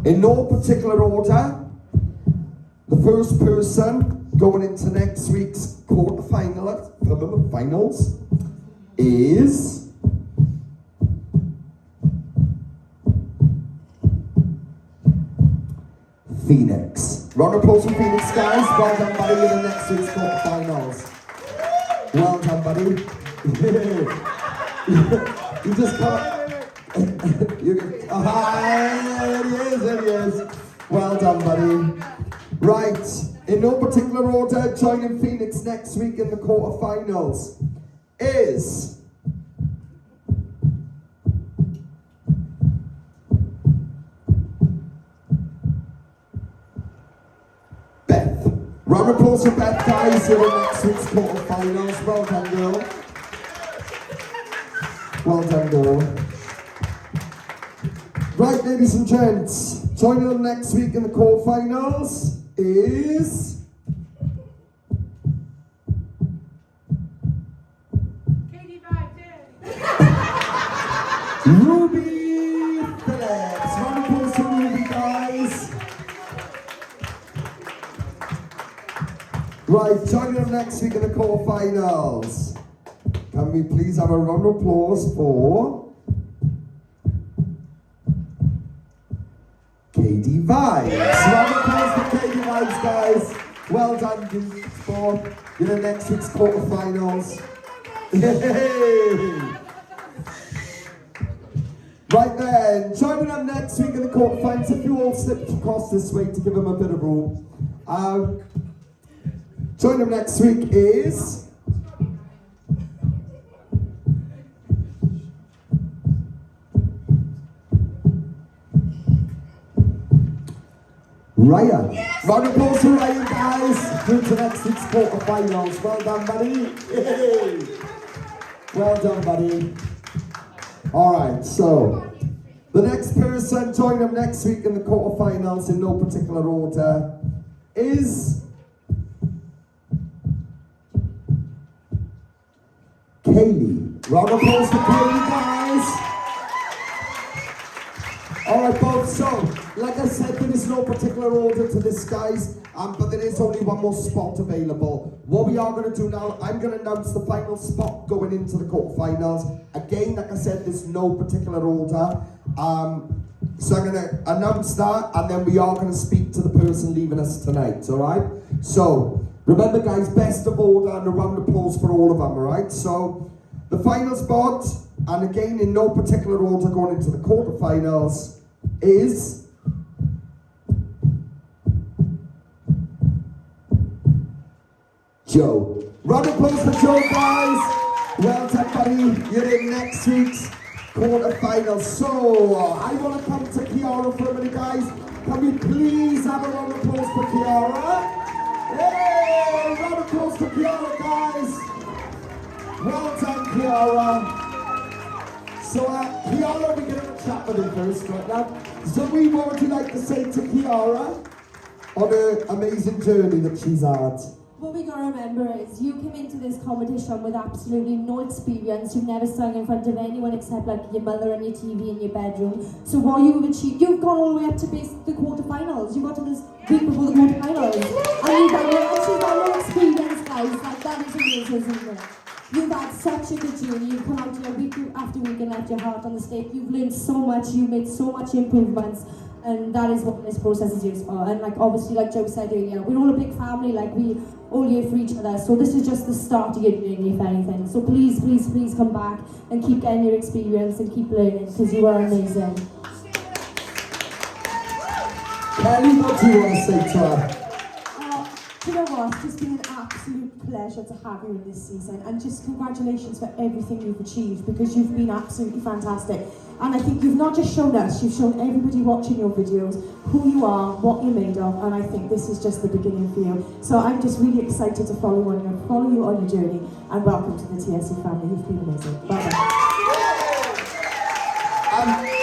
In no particular order, the first person going into next week's finals is Phoenix. Round of applause for Phoenix, guys. Well done, buddy, in the next week's quarterfinals. Well done, buddy. You just can't. There he is. Well done, buddy. Right, in no particular order, joining Phoenix next week in the quarterfinals is Beth. Round of applause for Beth, guys, here in next week's quarterfinals. Well done, girl. Well done, girl. Right, ladies and gents, joining them next week in the quarterfinals is Ruby Phillips. Round of applause for Ruby, guys. Right, joining them next week in the quarterfinals. Can we please have a round of applause for Katie Vibes. Round of applause for Katie Vibes, guys. Well done, you for in the next week's quarterfinals. Right then, joining them next week in the quarterfinals. If you all slipped across this way to give them a bit of room. Joining them next week is Ryan. Yes. Round of applause for Ryan, guys. Through to next week's quarterfinals. Well done, buddy. Yay. Well done, buddy. Alright, so the next person joining them next week in the quarterfinals in no particular order is Kaylee. Round of applause for Kaylee, guys. Alright, folks, so like I said, there is no particular order to this, guys, but there is only one more spot available. What we are going to do now, I'm going to announce the final spot going into the quarterfinals. Again, like I said, there's no particular order. So I'm going to announce that, and then we are going to speak to the person leaving us tonight, alright? So, remember, guys, best of order and a round of applause for all of them, alright? So, the final spot, and again, in no particular order going into the quarterfinals, is Joe. Round of applause for Joe, guys. Well done, buddy. You're in next week's quarterfinals. So, I want to come to Kiara for a minute, guys. Can we please have a round of applause for Kiara? Hey, round of applause for Kiara, guys. Well done, Kiara. So, Kiara, we're going to chat with her first, right now. Zoe, what would you like to say to Kiara on her amazing journey that she's had? What we gotta remember is you came into this competition with absolutely no experience. You've never sung in front of anyone except like your mother and your TV in your bedroom. So what you've achieved, you've gone all the way up to the quarterfinals. You got to this week before the quarterfinals. And you've got no experience, guys. Like, that is amazing, isn't it? You've had such a good journey. You've come out here week after week and left your heart on the stake. You've learned so much. You've made so much improvements. And that is what this process is used for. And like obviously, like Joe said earlier, we're all a big family, like we all here for each other. So this is just the start of your journey, if anything. So please, please, please come back and keep getting your experience and keep learning, because you are amazing. Kelly, what do you want to say to her? You know what, it's just been an absolute pleasure to have you in this season, and just congratulations for everything you've achieved, because you've been absolutely fantastic. And I think you've not just shown us, you've shown everybody watching your videos who you are, what you're made of, and I think this is just the beginning for you. So I'm just really excited to follow you on your journey, and welcome to the TSC family. You've been amazing. Bye-bye.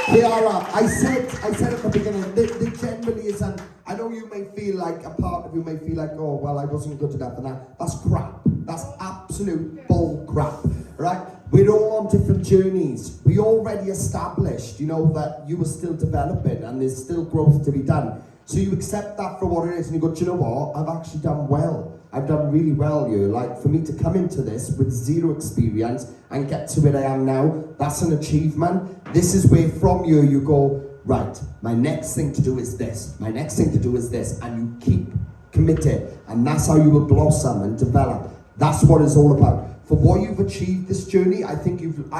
Kiara, I said at the beginning, there generally is, and I know you may feel like, a part of you may feel like, oh, well, I wasn't good enough, and that's crap. That's absolute bull crap, right? We're all on different journeys. We already established, you know, that you are still developing and there's still growth to be done. So you accept that for what it is and you go, do you know what? I've actually done well. I've done really well here. Like, for me to come into this with zero experience and get to where I am now, that's an achievement. This is where from you go, right, my next thing to do is this. My next thing to do is this. And you keep committed. And that's how you will blossom and develop. That's what it's all about. For what you've achieved this journey, I think you'd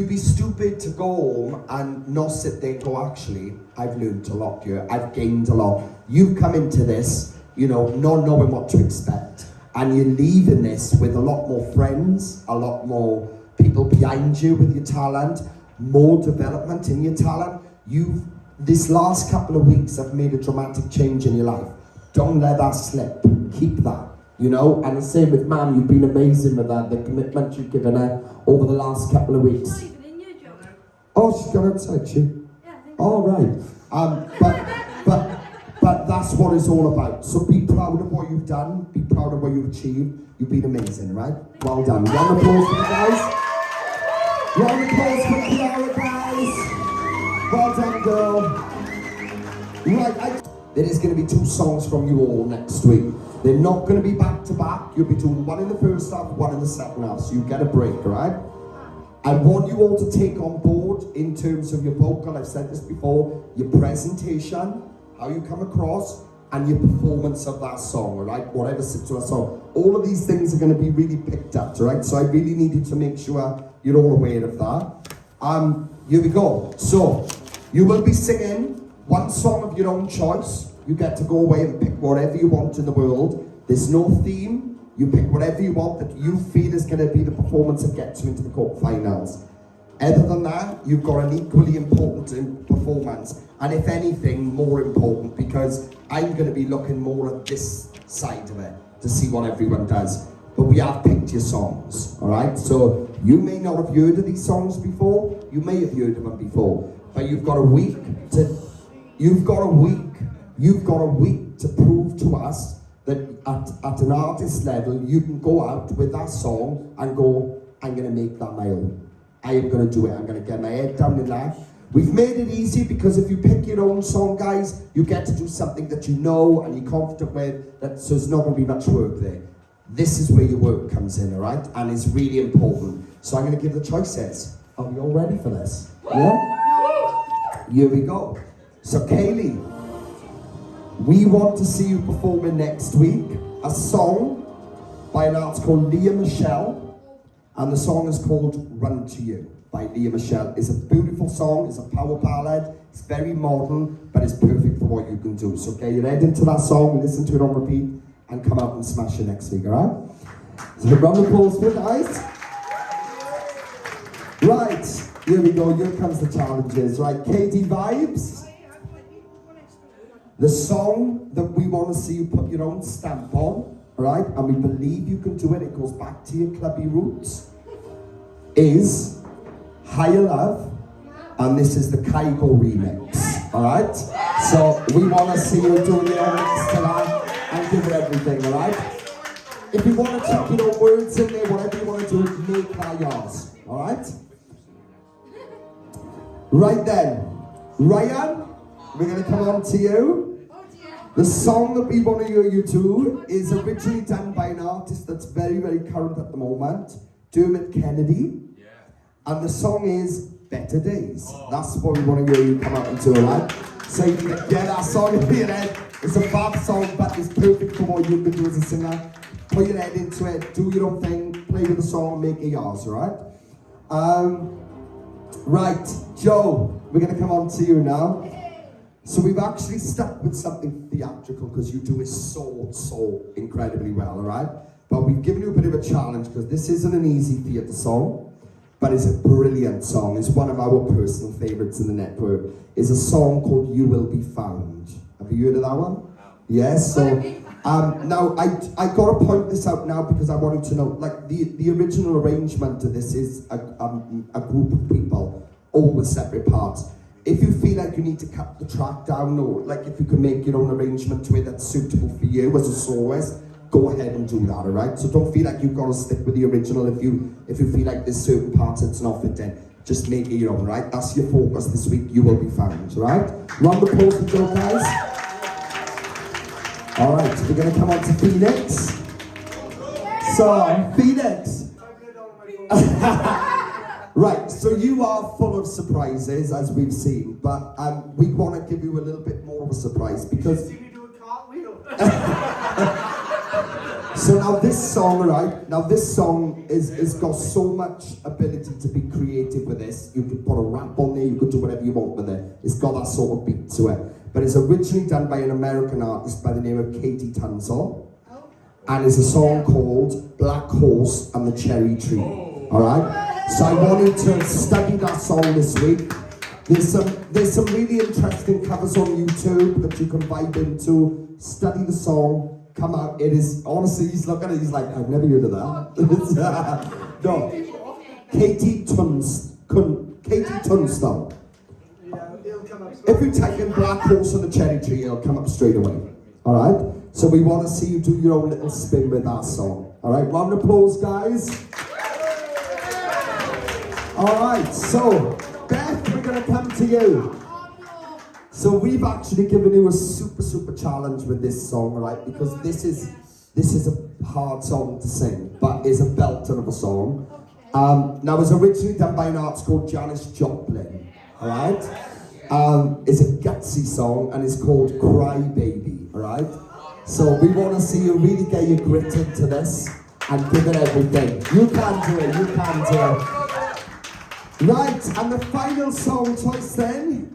be stupid to go home and not sit there and go, actually, I've learned a lot here. I've gained a lot. You've come into this, you know, not knowing what to expect. And you're leaving this with a lot more friends, a lot more people behind you with your talent, more development in your talent. This last couple of weeks have made a dramatic change in your life. Don't let that slip. Keep that. You know, and the same with Mam, you've been amazing with that, the commitment you've given her over the last couple of weeks. Not even in your job. Oh, she's gone outside, she? Yeah, I think All right. But that's what it's all about. So be proud of what you've done, be proud of what you've achieved. You've been amazing, right? Well done. Round of applause for the guys. Round of applause for Clara, guys. Well done, girl. Right, there is going to be 2 songs from you all next week. They're not going to be back to back. You'll be doing one in the first half, one in the second half. So you get a break, right? I want you all to take on board in terms of your vocal. I've said this before. Your presentation, how you come across, and your performance of that song, all right? Whatever sits to that song. All of these things are going to be really picked up, all right? So I really need you to make sure you're all aware of that. Here we go. So you will be singing one song of your own choice. You get to go away and pick whatever you want in the world. There's no theme. You pick whatever you want that you feel is going to be the performance that gets you into the quarterfinals. Other than that, you've got an equally important performance. And if anything, more important, because I'm going to be looking more at this side of it to see what everyone does. But we have picked your songs, all right? So you may not have heard of these songs before. You may have heard of them before. But you've got a week to prove to us that at an artist level, you can go out with that song and go, I'm going to make that my own. I am going to do it. I'm going to get my head down in that. We've made it easy because if you pick your own song, guys, you get to do something that you know and you're confident with, so there's not going to be much work there. This is where your work comes in, all right? And it's really important. So I'm going to give the choices. Are we all ready for this? Yeah? Here we go. So Kaylee, we want to see you performing next week a song by an artist called Leah Michelle, and the song is called Run to You by Leah Michelle. It's a beautiful song, it's a power ballad, it's very modern, but it's perfect for what you can do. So get your head into that song, listen to it on repeat, and come out and smash it next week, alright? So the round of applause for guys. Right, here we go, here comes the challenges, right? Katie Vibes. The song that we want to see you put your own stamp on, right? And we believe you can do it, it goes back to your clubby roots, is Higher Love, and this is the Kygo remix, alright? So we want to see you doing your remix to that and give it everything, alright? If you want to chuck your own words in there, whatever you want to do, make that yours, alright? Right then, Ryan, we're going to come on to you. The song that we want to hear you do is originally done by an artist that's very, very current at the moment, Dermot Kennedy. Yeah. And the song is Better Days. Oh. That's what we want to hear you come out and do, right? So you can get that song in your head. It's a fab song, but it's perfect for what you can do as a singer. Put your head into it, do your own thing, play with the song, make it yours, right? Right, Joe, we're going to come on to you now. So we've actually stuck with something theatrical because you do it so incredibly well, alright? But we've given you a bit of a challenge because this isn't an easy theatre song, but it's a brilliant song. It's one of our personal favourites in the network. It's a song called You Will Be Found. Have you heard of that one? No. Yes, so now I got to point this out now because I wanted to know, like the original arrangement to this is a group of people, all with separate parts. If you feel like you need to cut the track down, or like if you can make your own arrangement to it that's suitable for you as a soloist, go ahead and do that, alright? So don't feel like you've got to stick with the original if you feel like there's certain parts that's not fitting. Just make it your own, right? That's your focus this week, you will be found, right? Round of applause for Joe, guys. Alright, we're going to come on to Phoenix. So, Phoenix. Right, so you are full of surprises, as we've seen, but we want to give you a little bit more of a surprise because... See me do a cartwheel. So now this song, right? Now this song is got so much ability to be creative with this. You could put a rap on there, you could do whatever you want with it. It's got that sort of beat to it. But it's originally done by an American artist by the name of Katie Tunstall. And it's a song called Black Horse and the Cherry Tree. Alright? So I wanted to study that song this week. There's some really interesting covers on YouTube that you can vibe into. Study the song. Come out, it is, honestly, he's looking at it, he's like, I've never heard of that. No, Katie Tunstall. Yeah, it'll come up. If you type in Black Horse and the Cherry Tree, it'll come up straight away. Alright? So we want to see you do your own little spin with that song. Alright, round of applause, guys. Alright, so, Beth, we're going to come to you. So we've actually given you a super challenge with this song, right? Because this is a hard song to sing, but it's a belter of a song. Now it was originally done by an artist called Janis Joplin, alright? It's a gutsy song and it's called Cry Baby, alright? So we want to see you really get your grit into this and give it everything. You can do it, you can do it. Right, and the final song choice then,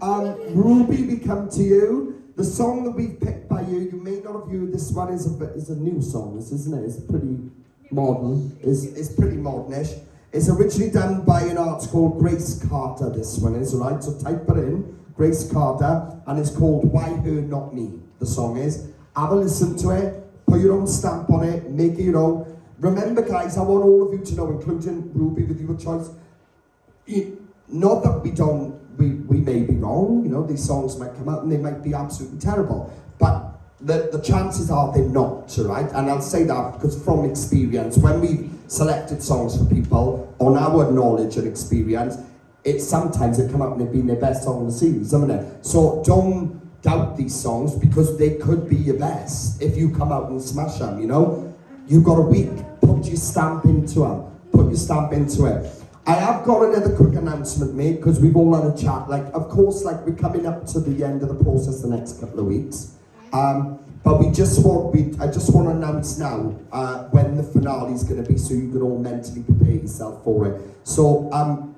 Ruby, we come to you. The song that we've picked by you, you may not have heard, this one is a new song, this isn't it? It's pretty modern, it's pretty modernish. It's originally done by an artist called Grace Carter, this one is, right? So type it in, Grace Carter, and it's called Why Her Not Me, the song is. Have a listen to it, put your own stamp on it, make it your own. Remember guys, I want all of you to know, including Ruby with your choice, not that we may be wrong, you know, these songs might come out and they might be absolutely terrible, but the chances are they're not, right? And I'll say that because from experience, when we've selected songs for people, on our knowledge and experience, sometimes they come out and they've been their best song in the series, haven't it? So don't doubt these songs because they could be your best if you come out and smash them, you know? You've got a week, put your stamp into it. I have got another quick announcement, mate, because we've all had a chat. Like, of course, like we're coming up to the end of the process the next couple of weeks. But I just want to announce now when the finale is going to be, so you can all mentally prepare yourself for it. So,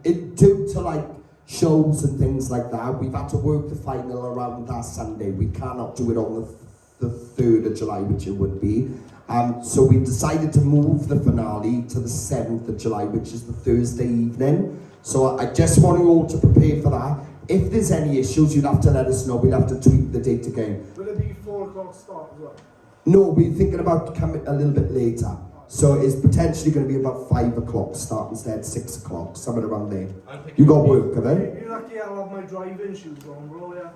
due to like shows and things like that, we've had to work the final around that Sunday. We cannot do it on the 3rd of July, which it would be. So we've decided to move the finale to the 7th of July, which is the Thursday evening. So I just want you all to prepare for that. If there's any issues, you'll have to let us know. We'll have to tweak the date again. Will it be 4 o'clock start as well? No, we're thinking about coming a little bit later. So it's potentially going to be about 5 o'clock start instead, 6 o'clock, somewhere around there. You got work, have you? You're lucky I'll have my driving shoes on, bro, yeah.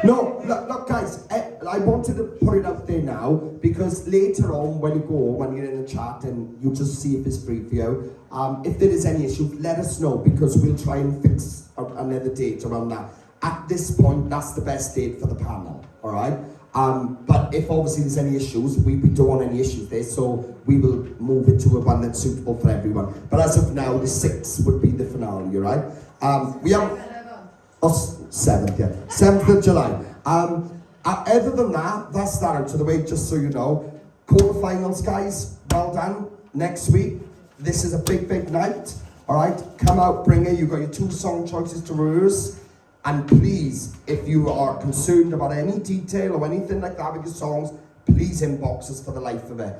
No, look guys, I wanted to put it out there now because later on when you go, when you're in the chat and you just see if it's free for you, if there is any issue, let us know because we'll try and fix another date around that. At this point, that's the best date for the panel, alright? But if obviously there's any issues, we don't want any issues there, so we will move it to a one that's suitable for everyone. But as of now, the 6th would be the finale, right? We have 7th, yeah, 7th of July. Other than that, that's that out of the way, just so you know. Quarterfinals, guys, well done. Next week, this is a big night, all right? Come out, bring it. You've got your 2 song choices to rehearse. And please, if you are concerned about any detail or anything like that with your songs, please inbox us for the life of it.